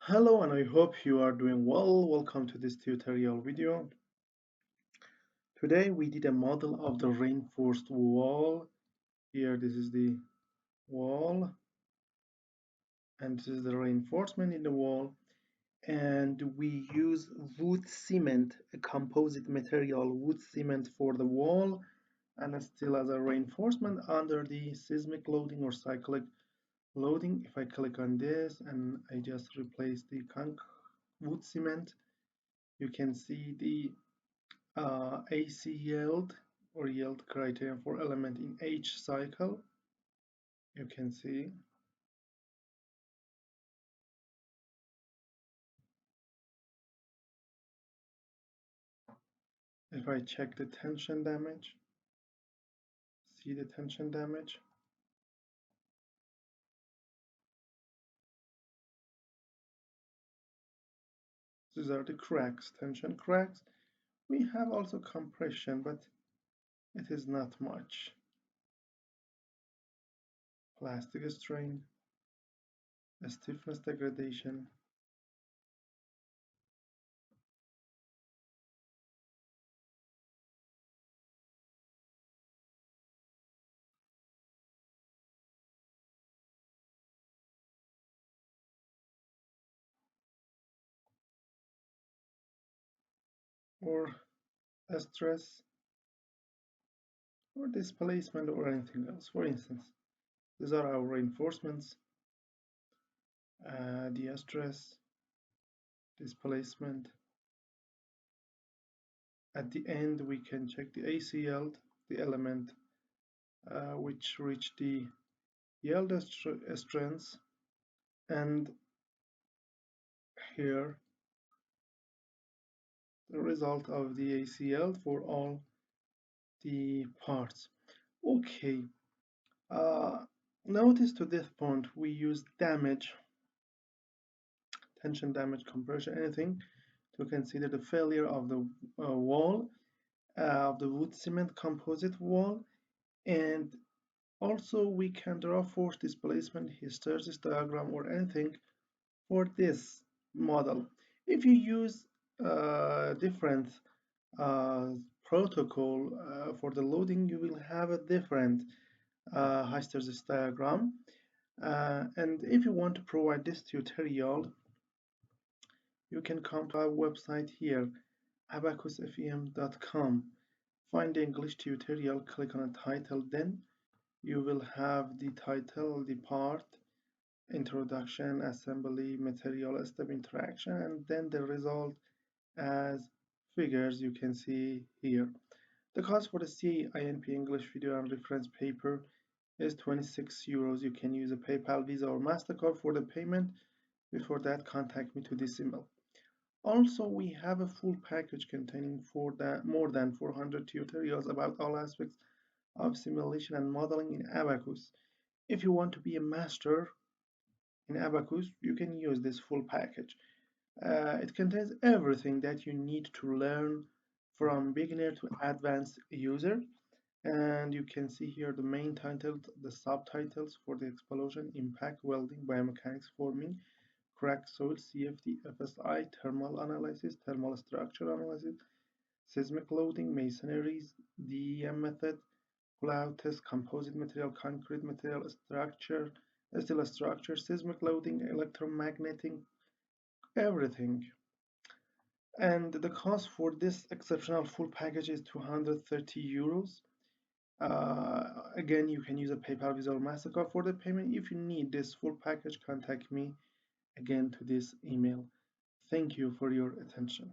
Hello, and I hope you are doing well. Welcome to this tutorial video. Today we did a model of the reinforced wall. Here this is the wall and this is the reinforcement in the wall, and we use wood cement, a composite material wood cement for the wall and still as a reinforcement under the seismic loading or cyclic loading. If I click on this and I just replace the wood cement, you can see the AC yield or yield criterion for element in H cycle. You can see if I check the tension damage, see the tension damage. These are the cracks, tension cracks. We have also compression, but it is not much. Plastic strain, stiffness degradation, or stress, or displacement, or anything else. For instance, these are our reinforcements, the stress, displacement. At the end, we can check the AC yield, the element which reach the yield strength, and here the result of the AC yield for all the parts. Okay, uh, notice to this point we use damage, tension damage, compression, anything to consider the failure of the wall, of the wood cement composite wall, and also we can draw force displacement hysteresis diagram or anything for this model. If you use different uh, protocol for the loading, you will have a different hysteresis diagram. And if you want to provide this tutorial, you can come to our website here, abaqusfem.com. Find the English tutorial, click on the title, then you will have the title, the part, introduction, assembly, material, step interaction, and then the result as figures you can see here. The cost for the CINP English video and reference paper is 26 euros. You can use a PayPal, Visa, or MasterCard for the payment. Before that, contact me to this email. Also, we have a full package containing more than 400 tutorials about all aspects of simulation and modeling in Abaqus. If you want to be a master in Abaqus, you can use this full package. It contains everything that you need to learn from beginner to advanced user. And you can see here the main title, the subtitles for the explosion, impact, welding, biomechanics, forming, crack, soil, CFD, FSI, thermal analysis, thermal structure analysis, seismic loading, masonries, DEM method, cloud test, composite material, concrete material, structure, steel structure, seismic loading, electromagnetic, everything. And the cost for this exceptional full package is 230 euros. Again, you can use a PayPal, Visa, or MasterCard for the payment. If you need this full package, contact me again to this email. Thank you for your attention.